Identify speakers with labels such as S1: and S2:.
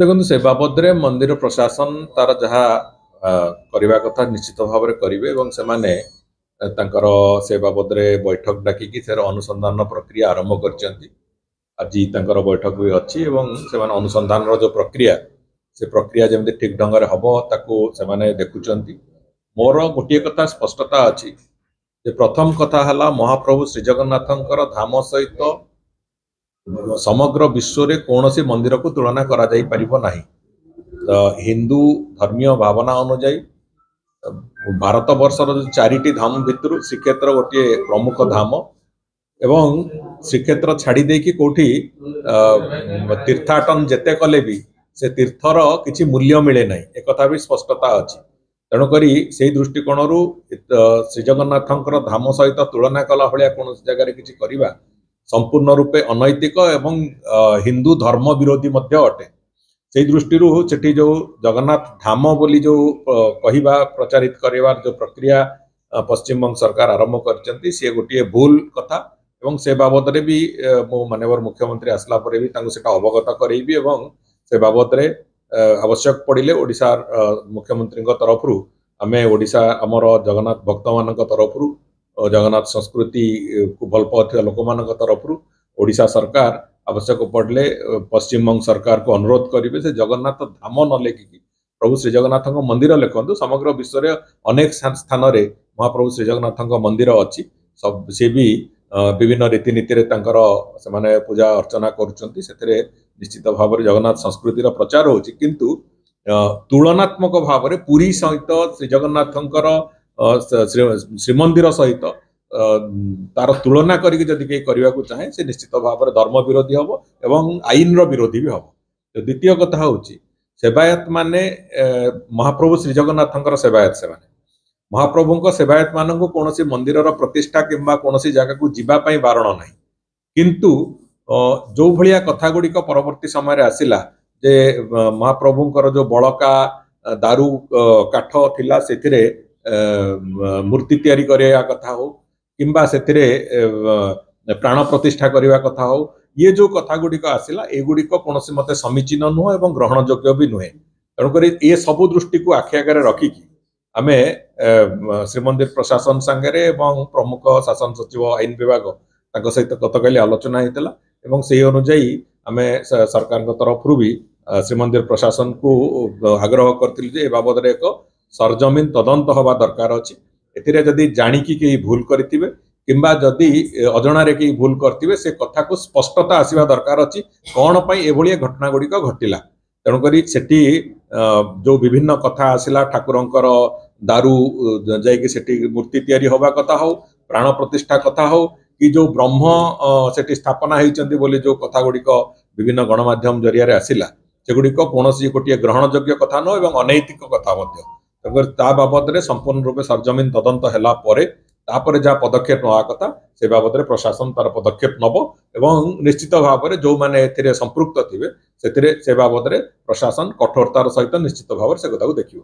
S1: देखो से बाबद मंदिर प्रशासन तार जहाँ करने कथा निश्चित भाव में करेंगे से बाबद बैठक डाकिकी से अनुसंधान प्रक्रिया आरंभ कर आज बैठक भी अच्छी से अनुसंधान जो प्रक्रिया से प्रक्रिया जमी ठीक ढंग से हम ताकू से देखुं मोर गोटे कथा स्पष्टता अच्छी प्रथम कथा है महाप्रभु श्रीजगन्नाथ धाम सहित समग्र विश्व रे कौन सी मंदिर को तुलना करा जाई परिबो नहीं। तो हिंदू धर्मीय भावना अनुଯାयी भारत वर्षर चारिटी धाम भितर श्रीक्षेत्र गोटे प्रमुख धाम एवं श्रीक्षेत्र छाड़ी देकी कोठी तीर्थाटन जेते कले भी से तीर्थर किछि मूल्य मिले नहीं एक कथा भी स्पष्टता अच्छी तेणुक से दृष्टिकोण श्रीजगन्नाथ धाम सहित तुलना कला भाया कौन जगह किछि करिबा संपूर्ण रूपे अनैतिक एवं हिंदू धर्म विरोधी अटे से दृष्टि सेठी जो जगन्नाथ धाम बोली जो कहवा प्रचारित करवार जो प्रक्रिया पश्चिम बंग सरकार आरंभ कर सी गोटे भूल कथा एवं से बाबद भी मो माननीय मुख्यमंत्री आसला पर भी सेटा अवगत करेबी एवं से बाबद आवश्यक पड़े ओडिशा मुख्यमंत्री तरफ आमे ओडिशा आमर जगन्नाथ भक्त मान तरफ जगन्नाथ संस्कृति को भल पाउथिबा लोक मान तरफ ओडिशा सरकार आवश्यक पड़े पश्चिम बंग सरकार को अनुरोध करेंगे से जगन्नाथ धाम न लेखिकी प्रभु श्री जगन्नाथ मंदिर लिखु समग्र विश्व में अनेक स्थान रे महाप्रभु श्री जगन्नाथ मंदिर अच्छी सब सी भी विभिन्न रीतिनीति से पूजा अर्चना कर निश्चित भाव में जगन्नाथ संस्कृतिर प्रचार होची किंतु तुलनात्मक भाव में पुरी सहित श्री जगन्नाथंकर श्रीमंदिर सहित तार तुलना करके जदि करने को चाहे से निश्चित भाव में धर्म विरोधी हम एवं आईन विरोधी भी हम। तो द्वितीय कथा हूँ सेवायत माने महाप्रभु श्री जगन्नाथ सेवायत से महाप्रभु सेवायत मान कौन सी मंदिर प्रतिष्ठा किंबा कौन सी जगह को जीवाई बारण ना किंतु जो भाया कथा गुड़िक परवर्ती समय आसला जे महाप्रभुंकर जो बड़का दारू काठ थिला से मूर्ति तैयारी करने कथा हो किंबा से प्राण प्रतिष्ठा करने कथा हो ये जो कथा गुड़िक आसला एगुड़िक कौन मत समीचीन नुह एवं ग्रहण योग्य भी नुहे तेणुक ये सब दृष्टि को आखि आगे रखिकी आमे श्रीमंदिर प्रशासन सांगे प्रमुख शासन सचिव आईन विभाग सहित गतकाली आलोचना होता एवं से अनुजाई आमे सरकार तरफ भी श्रीमंदिर प्रशासन को आग्रह करते बाबद एक सरजमीन तदंत हवा दरकार अच्छी एदि जाणिकी कई भूल करेंगे किंबा जदि अजणारे कई भूल करते से कथा को स्पष्टता आसवा दरकार अच्छी कौन एभली घटना गुड़िक घटिला तेणुक सेठी जो विभिन्न कथा आसला ठाकुरंकर दारू जाइए मूर्ति तैयारी हवा कथा हो प्राण प्रतिष्ठा कथा हो कि जो ब्रह्म सेठी स्थापना होती बोली जो कथा गुड़िक विभिन्न गणमाध्यम जरिया आसला सेगुड़िक कौन गोटे ग्रहण योग्य कथा नुह एवं अनैतिक कथा ता बाबद संपूर्ण रूपे सरजमीन तदंत हैला परे जहाँ पदक्षेप नवा कथा से बाबद प्रशासन तार पदक्षेप नब एवं निश्चित भाव में जो मैंने संपृक्त थे से बाबद प्रशासन कठोरतार सहित निश्चित भाव से कथा देखिए।